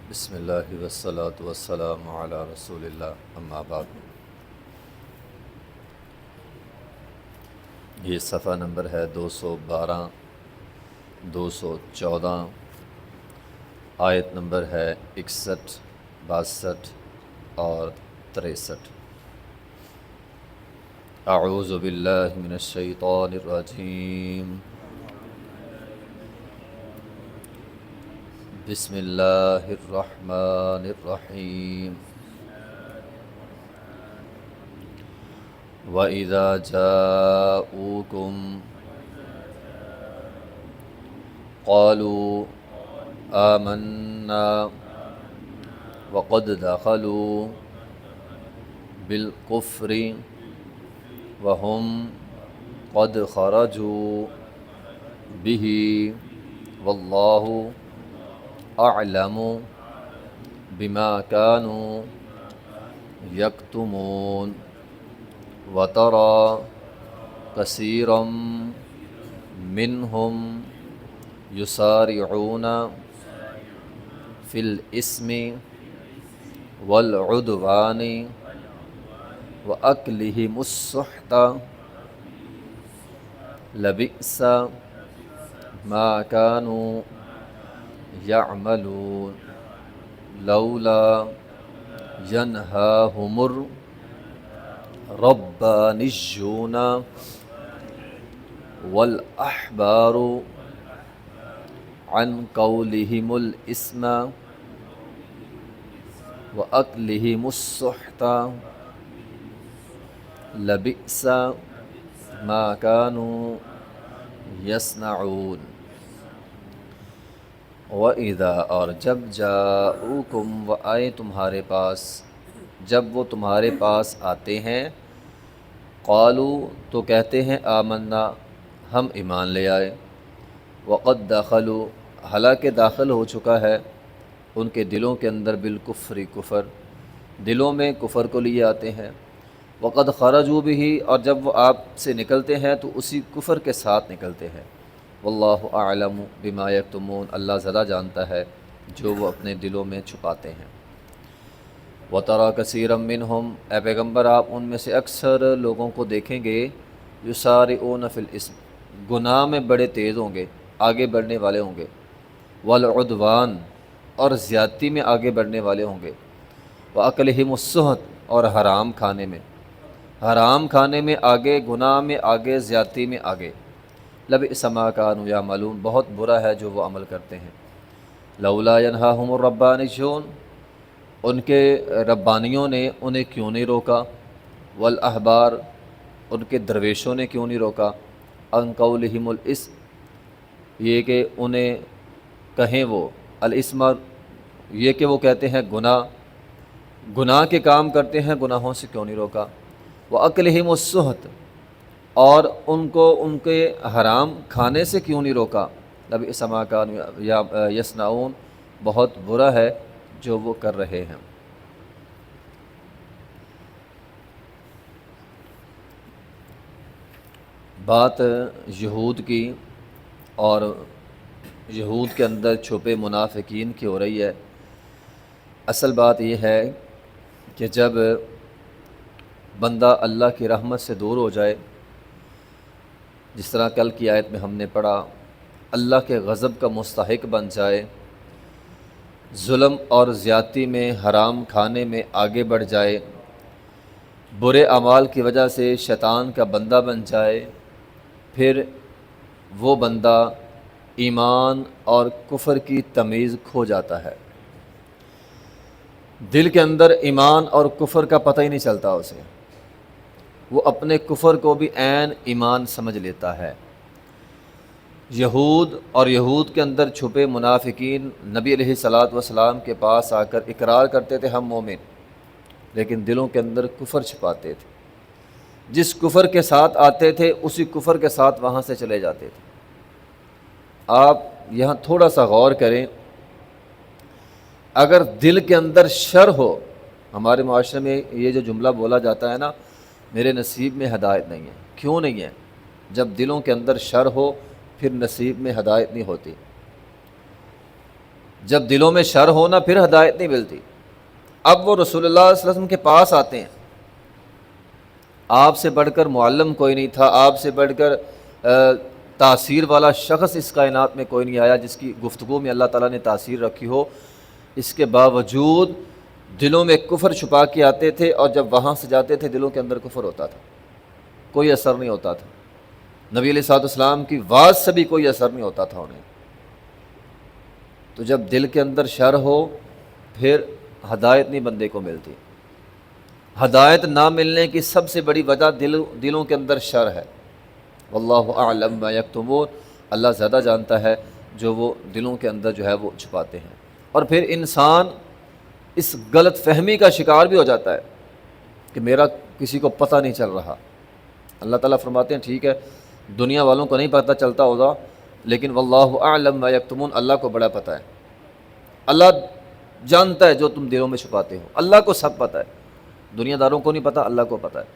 بسم اللہ والصلاة والسلام علی رسول اللہ، اما بعد۔ یہ صفحہ نمبر ہے 212، 214، آیت نمبر ہے 61، 62 اور 63۔ اعوذ باللہ من الشیطان الرجیم، بسم اللہ الرحمن الرحیم۔ وَإِذَا جَاءُوكُمْ قَالُوا آمَنَّا وَقَدْ دَخَلُوا بِالْكُفْرِ وَهُمْ قَدْ خَرَجُوا بِهِ وَاللَّهُ أَعْلَمُ بِمَا كَانُوا يَكْتُمُونَ وَتَرَى كَثِيرًا مِّنْهُمْ يُسَارِعُونَ فِي الْإِثْمِ وَالْعُدْوَانِ وَأَكْلِهِمُ السُّحْتَ لَبِئْسَ مَا كَانُوا يَعْمَلُونَ لَوْلَا يَنْهَاهُمُ الرَّبَّانِيُّونَ وَالْأَحْبَارُ عَنْ قَوْلِهِمُ الْإِثْمَ وَأَكْلِهِمُ السُّحْتَ لَبِئْسَ مَا كَانُوا يَصْنَعُونَ۔ وَإِذَا، اور جب جاءوکم، وہ آئے تمہارے پاس، جب وہ تمہارے پاس آتے ہیں، قالوا، تو کہتے ہیں، آمنا، ہم ایمان لے آئے، وقد دخلوا، حالانکہ داخل ہو چکا ہے ان کے دلوں کے اندر بالکفر، کفر، دلوں میں کفر کو لیے آتے ہیں، وقد خرجوا به، اور جب وہ آپ سے نکلتے ہیں تو اسی کفر کے ساتھ نکلتے ہیں، واللہ اعلم بما یکتمون، اللہ زیادہ جانتا ہے جو وہ اپنے دلوں میں چھپاتے ہیں۔ وَتَرَى كَثِيرًا مِّنْهُمْ، اے پیغمبر آپ ان میں سے اکثر لوگوں کو دیکھیں گے، یُسَارِعُونَ فِی الْإِثْمِ، گناہ میں بڑے تیز ہوں گے، آگے بڑھنے والے ہوں گے، وَالْعُدْوَانِ، اور زیادتی میں آگے بڑھنے والے ہوں گے، وَأَكْلِهِمُ السُّحْتَ، اور حرام کھانے میں، حرام کھانے میں آگے، گناہ میں آگے، زیادتی میں آگے، لَبِئْسَ مَا كَانُوا يَعْمَلُونَ، بہت برا ہے جو وہ عمل کرتے ہیں۔ لولا ينہاہم الربانیون، ان کے ربانیوں نے انہیں کیوں نہیں روکا، والاحبار، ان کے درویشوں نے کیوں نہیں روکا، ان قولہم الاسم، یہ کہ انہیں کہیں وہ، الاسم، یہ کہ وہ کہتے ہیں گناہ، گناہ کے کام کرتے ہیں، گناہوں سے کیوں نہیں روکا، واکلہم السحت، اور ان کو ان کے حرام کھانے سے کیوں نہیں روکا، لبئس ما کانوا یصنعون، بہت برا ہے جو وہ کر رہے ہیں۔ بات یہود کی اور یہود کے اندر چھپے منافقین کی ہو رہی ہے۔ اصل بات یہ ہے کہ جب بندہ اللہ کی رحمت سے دور ہو جائے، جس طرح کل کی آیت میں ہم نے پڑھا، اللہ کے غضب کا مستحق بن جائے، ظلم اور زیادتی میں، حرام کھانے میں آگے بڑھ جائے، برے اعمال کی وجہ سے شیطان کا بندہ بن جائے، پھر وہ بندہ ایمان اور کفر کی تمیز کھو جاتا ہے، دل کے اندر ایمان اور کفر کا پتہ ہی نہیں چلتا اسے، وہ اپنے کفر کو بھی عین ایمان سمجھ لیتا ہے۔ یہود اور یہود کے اندر چھپے منافقین نبی علیہ الصلاۃ والسلام کے پاس آ کر اقرار کرتے تھے ہم مومن، لیکن دلوں کے اندر کفر چھپاتے تھے، جس کفر کے ساتھ آتے تھے اسی کفر کے ساتھ وہاں سے چلے جاتے تھے۔ آپ یہاں تھوڑا سا غور کریں، اگر دل کے اندر شر ہو، ہمارے معاشرے میں یہ جو جملہ بولا جاتا ہے نا، میرے نصیب میں ہدایت نہیں ہے، کیوں نہیں ہے؟ جب دلوں کے اندر شر ہو پھر نصیب میں ہدایت نہیں ہوتی۔ جب دلوں میں شر ہونا پھر ہدایت نہیں ملتی۔ اب وہ رسول اللہ صلی اللہ علیہ وسلم کے پاس آتے ہیں، آپ سے بڑھ کر معلم کوئی نہیں تھا، آپ سے بڑھ کر تاثیر والا شخص اس کائنات میں کوئی نہیں آیا جس کی گفتگو میں اللہ تعالیٰ نے تاثیر رکھی ہو۔ اس کے باوجود دلوں میں کفر چھپا کے آتے تھے، اور جب وہاں سے جاتے تھے دلوں کے اندر کفر ہوتا تھا، کوئی اثر نہیں ہوتا تھا۔ نبی علیہ الصلوۃ والسلام کی واز سے بھی کوئی اثر نہیں ہوتا تھا انہیں۔ تو جب دل کے اندر شر ہو پھر ہدایت نہیں بندے کو ملتی۔ ہدایت نہ ملنے کی سب سے بڑی وجہ دلوں کے اندر شر ہے۔ واللہ اعلم ما یکتمون، اللہ زیادہ جانتا ہے جو وہ دلوں کے اندر جو ہے وہ چھپاتے ہیں۔ اور پھر انسان اس غلط فہمی کا شکار بھی ہو جاتا ہے کہ میرا کسی کو پتہ نہیں چل رہا۔ اللہ تعالیٰ فرماتے ہیں ٹھیک ہے دنیا والوں کو نہیں پتہ چلتا ہوگا، لیکن واللہ اعلم ما یکتمون، اللہ کو بڑا پتہ ہے۔ اللہ جانتا ہے جو تم دلوں میں چھپاتے ہو، اللہ کو سب پتہ ہے، دنیا داروں کو نہیں پتہ، اللہ کو پتہ ہے۔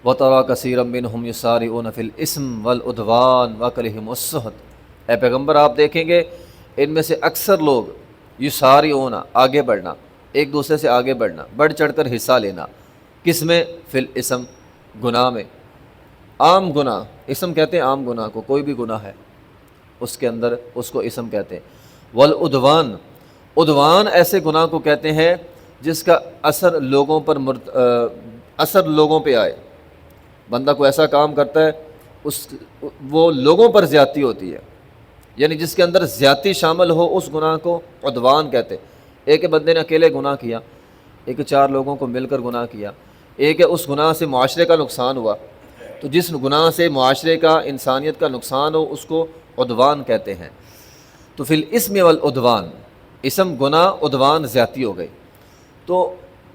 وَتَرَى كَثِيرًا مِّنْهُمْ يُسَارِعُونَ فِي الْإِثْمِ وَالْعُدْوَانِ وَأَكْلِهِمُ السُّحْتَ، اے پیغمبر آپ دیکھیں گے ان میں سے اکثر لوگ یسارعون، آگے بڑھنا، ایک دوسرے سے آگے بڑھنا، بڑھ چڑھ کر حصہ لینا، کس میں؟ فی الاسم، گناہ میں، عام گناہ، اسم کہتے ہیں عام گناہ کو، کوئی بھی گناہ ہے اس کے اندر اس کو اسم کہتے ہیں۔ والعدوان، عدوان ایسے گناہ کو کہتے ہیں جس کا اثر لوگوں پر اثر لوگوں پہ آئے، بندہ کو ایسا کام کرتا ہے وہ لوگوں پر زیادتی ہوتی ہے، یعنی جس کے اندر زیادتی شامل ہو اس گناہ کو عدوان کہتے ہیں۔ ایک بندے نے اکیلے گناہ کیا، ایک 4 لوگوں کو مل کر گناہ کیا، ایک اس گناہ سے معاشرے کا نقصان ہوا، تو جس گناہ سے معاشرے کا انسانیت کا نقصان ہو اس کو عدوان کہتے ہیں۔ تو فی الاسم والعدوان، اسم گناہ، عدوان زیادتی ہو گئی۔ تو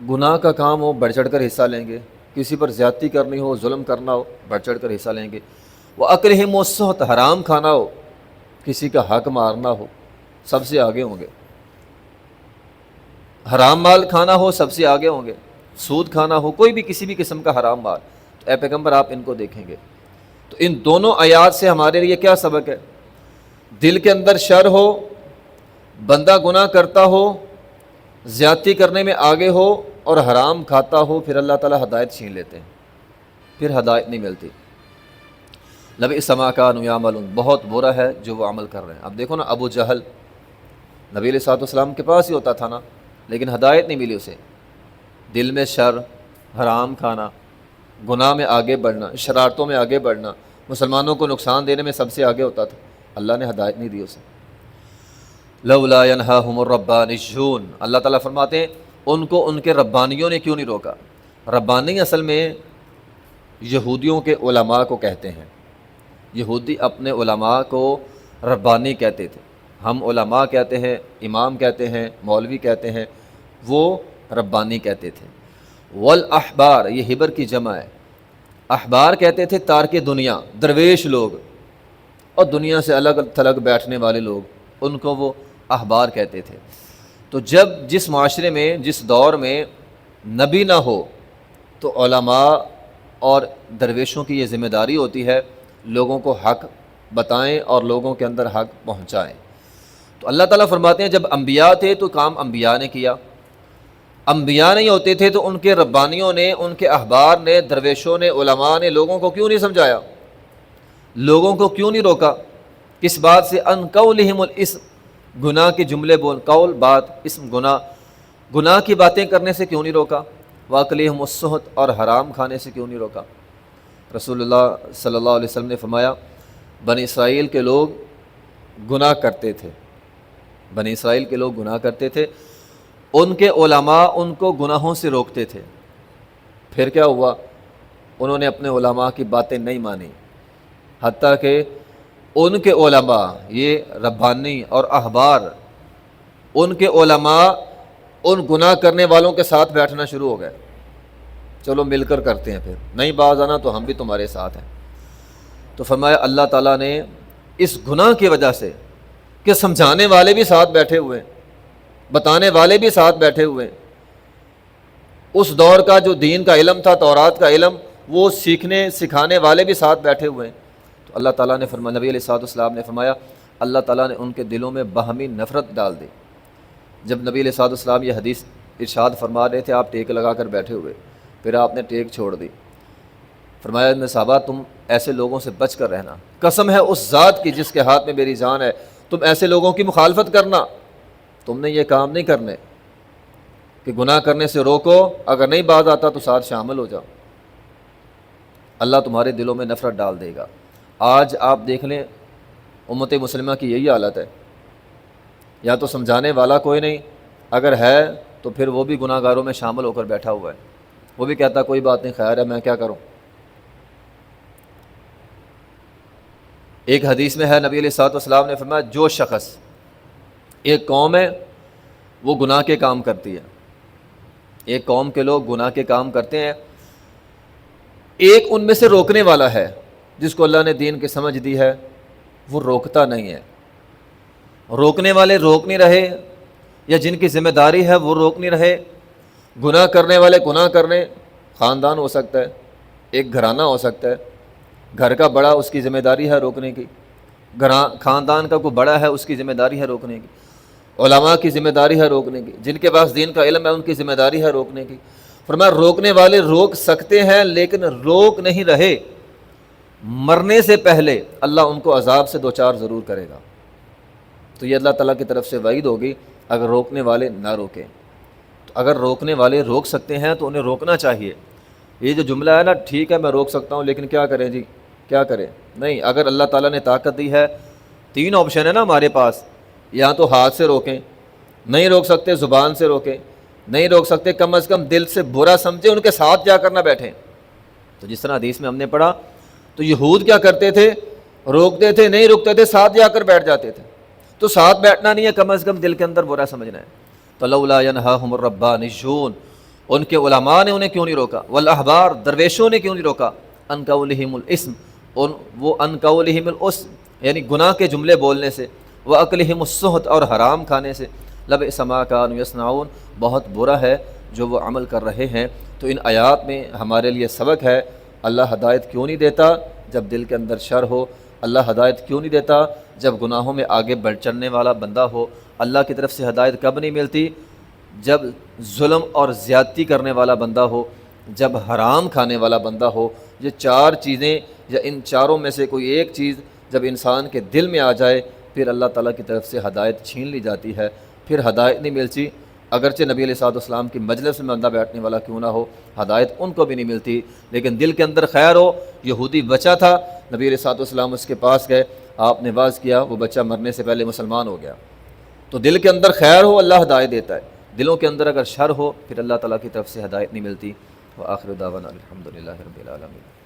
گناہ کا کام ہو بڑھ چڑھ کر حصہ لیں گے، کسی پر زیادتی کرنی ہو، ظلم کرنا ہو، بڑھ چڑھ کر حصہ لیں گے۔ وَأَكْلِهِمُ السُّحْتَ، حرام کھانا ہو، کسی کا حق مارنا ہو، سب سے آگے ہوں گے۔ حرام مال کھانا ہو سب سے آگے ہوں گے، سود کھانا ہو، کوئی بھی کسی بھی قسم کا حرام مال، تو اے پیغمبر آپ ان کو دیکھیں گے۔ تو ان دونوں آیات سے ہمارے لیے کیا سبق ہے؟ دل کے اندر شر ہو، بندہ گناہ کرتا ہو، زیادتی کرنے میں آگے ہو اور حرام کھاتا ہو، پھر اللہ تعالیٰ ہدایت چھین لیتے ہیں، پھر ہدایت نہیں ملتی۔ لبئس ما کانوا یعملون، بہت برا ہے جو وہ عمل کر رہے ہیں۔ اب دیکھو نا ابو جہل نبی علیہ الصلوۃ والسلام کے پاس ہی ہوتا تھا نا، لیکن ہدایت نہیں ملی اسے۔ دل میں شر، حرام کھانا، گناہ میں آگے بڑھنا، شرارتوں میں آگے بڑھنا، مسلمانوں کو نقصان دینے میں سب سے آگے ہوتا تھا، اللہ نے ہدایت نہیں دی اسے۔ لولا ینہاہم الربانیون، اللہ تعالیٰ فرماتے ہیں ان کو ان کے ربانیوں نے کیوں نہیں روکا۔ ربانی اصل میں یہودیوں کے علماء کو کہتے ہیں، یہودی اپنے علماء کو ربانی کہتے تھے، ہم علماء کہتے ہیں، امام کہتے ہیں، مولوی کہتے ہیں، وہ ربانی کہتے تھے۔ والاحبار، یہ حبر کی جمع ہے، احبار کہتے تھے تارک دنیا، درویش لوگ اور دنیا سے الگ تھلگ بیٹھنے والے لوگ، ان کو وہ احبار کہتے تھے۔ تو جس معاشرے میں، جس دور میں نبی نہ ہو تو علماء اور درویشوں کی یہ ذمہ داری ہوتی ہے لوگوں کو حق بتائیں اور لوگوں کے اندر حق پہنچائیں۔ تو اللہ تعالیٰ فرماتے ہیں جب انبیاء تھے تو کام انبیاء نے کیا، انبیاء نہیں ہوتے تھے تو ان کے ربانیوں نے، ان کے احبار نے، درویشوں نے، علماء نے لوگوں کو کیوں نہیں سمجھایا، لوگوں کو کیوں نہیں روکا؟ کس بات سے؟ ان قولہم الاسم، گناہ کے جملے بول، قول بات، اسم گناہ کی باتیں کرنے سے کیوں نہیں روکا؟ واکلہم السحت، اور حرام کھانے سے کیوں نہیں روکا؟ رسول اللہ صلی اللہ علیہ وسلم نے فرمایا بنی اسرائیل کے لوگ گناہ کرتے تھے، بنی اسرائیل کے لوگ گناہ کرتے تھے، ان کے علماء ان کو گناہوں سے روکتے تھے، پھر کیا ہوا؟ انہوں نے اپنے علماء کی باتیں نہیں مانی، حتیٰ کہ ان کے علماء، یہ ربانی اور احبار، ان کے علماء ان گناہ کرنے والوں کے ساتھ بیٹھنا شروع ہو گئے، چلو مل کر کرتے ہیں، پھر نہیں باز آنا تو ہم بھی تمہارے ساتھ ہیں۔ تو فرمایا اللہ تعالیٰ نے اس گناہ کی وجہ سے کہ سمجھانے والے بھی ساتھ بیٹھے ہوئے ہیں، بتانے والے بھی ساتھ بیٹھے ہوئے ہیں، اس دور کا جو دین کا علم تھا، تورات کا علم، وہ سیکھنے سکھانے والے بھی ساتھ بیٹھے ہوئے ہیں، تو اللہ تعالیٰ نے فرمایا، نبی علیہ الصلوۃ والسلام نے فرمایا اللہ تعالیٰ نے ان کے دلوں میں باہمی نفرت ڈال دی۔ جب نبی علیہ الصلوۃ والسلام یہ حدیث ارشاد فرما رہے تھے، آپ ٹیک لگا کر بیٹھے ہوئے، پھر آپ نے ٹیک چھوڑ دی، فرمایا اے صحابہ تم ایسے لوگوں سے بچ کر رہنا، قسم ہے اس ذات کی جس کے ہاتھ میں میری جان ہے، تم ایسے لوگوں کی مخالفت کرنا، تم نے یہ کام نہیں کرنے کہ گناہ کرنے سے روکو، اگر نہیں باز آتا تو ساتھ شامل ہو جاؤ، اللہ تمہارے دلوں میں نفرت ڈال دے گا۔ آج آپ دیکھ لیں امت مسلمہ کی یہی حالت ہے، یا تو سمجھانے والا کوئی نہیں، اگر ہے تو پھر وہ بھی گناہ گاروں میں شامل ہو کر بیٹھا ہوا ہے، وہ بھی کہتا کوئی بات نہیں، خیر ہے، میں کیا کروں۔ ایک حدیث میں ہے نبی علیہ الصلوۃ والسلام نے فرمایا جو شخص، ایک قوم ہے وہ گناہ کے کام کرتی ہے، ایک قوم کے لوگ گناہ کے کام کرتے ہیں، ایک ان میں سے روکنے والا ہے جس کو اللہ نے دین کی سمجھ دی ہے، وہ روکتا نہیں ہے۔ روکنے والے روک نہیں رہے، یا جن کی ذمہ داری ہے وہ روک نہیں رہے، گناہ کرنے والے گناہ کرنے، خاندان ہو سکتا ہے، ایک گھرانہ ہو سکتا ہے، گھر کا بڑا اس کی ذمہ داری ہے روکنے کی، خاندان کا کوئی بڑا ہے اس کی ذمہ داری ہے روکنے کی، علماء کی ذمہ داری ہے روکنے کی، جن کے پاس دین کا علم ہے ان کی ذمہ داری ہے روکنے کی۔ فرمایا روکنے والے روک سکتے ہیں لیکن روک نہیں رہے، مرنے سے پہلے اللہ ان کو عذاب سے دوچار ضرور کرے گا۔ تو یہ اللہ تعالیٰ کی طرف سے وعید ہوگی اگر روکنے والے نہ روکیں۔ تو اگر روکنے والے روک سکتے ہیں تو انہیں روکنا چاہیے۔ یہ جو جملہ ہے نا، ٹھیک ہے میں روک سکتا ہوں لیکن کیا کریں جی، کیا کریں؟ نہیں، اگر اللہ تعالیٰ نے طاقت دی ہے، تین آپشن ہے نا ہمارے پاس، یا تو ہاتھ سے روکیں، نہیں روک سکتے زبان سے روکیں، نہیں روک سکتے کم از کم دل سے برا سمجھیں، ان کے ساتھ جا کر نہ بیٹھیں۔ تو جس طرح حدیث میں ہم نے پڑھا تو یہود کیا کرتے تھے، روکتے تھے، نہیں روکتے تھے، ساتھ جا کر بیٹھ جاتے تھے۔ تو ساتھ بیٹھنا نہیں ہے، کم از کم دل کے اندر برا سمجھنا ہے۔ تو لولا ینہاہم الربانیون، ان کے علماء نے انہیں کیوں نہیں روکا، والاحبار، درویشوں نے کیوں نہیں روکا، ان قولہم الاسم، وہ ان قولہم الاسم یعنی گناہ کے جملے بولنے سے، واکلہم السحت، اور حرام کھانے سے، لبئس ما کانوا یصنعون، بہت برا ہے جو وہ عمل کر رہے ہیں۔ تو ان آیات میں ہمارے لیے سبق ہے، اللہ ہدایت کیوں نہیں دیتا جب دل کے اندر شر ہو، اللہ ہدایت کیوں نہیں دیتا جب گناہوں میں آگے بڑھ چڑھنے والا بندہ ہو، اللہ کی طرف سے ہدایت کب نہیں ملتی، جب ظلم اور زیادتی کرنے والا بندہ ہو، جب حرام کھانے والا بندہ ہو۔ یہ چار چیزیں یا ان چاروں میں سے کوئی ایک چیز جب انسان کے دل میں آ جائے، پھر اللہ تعالیٰ کی طرف سے ہدایت چھین لی جاتی ہے، پھر ہدایت نہیں ملتی۔ اگرچہ نبی علیہ الصلوۃ والسلام کی مجلس میں بندہ بیٹھنے والا کیوں نہ ہو، ہدایت ان کو بھی نہیں ملتی، لیکن دل کے اندر خیر ہو۔ یہودی بچہ تھا، نبی علیہ الصلوۃ والسلام اس کے پاس گئے، آپ نے واعظ کیا، وہ بچہ مرنے سے پہلے مسلمان ہو گیا۔ تو دل کے اندر خیر ہو اللہ ہدایت دیتا ہے، دلوں کے اندر اگر شر ہو پھر اللہ تعالیٰ کی طرف سے ہدایت نہیں ملتی۔ وآخر دعوانا الحمدللہ رب العالمین۔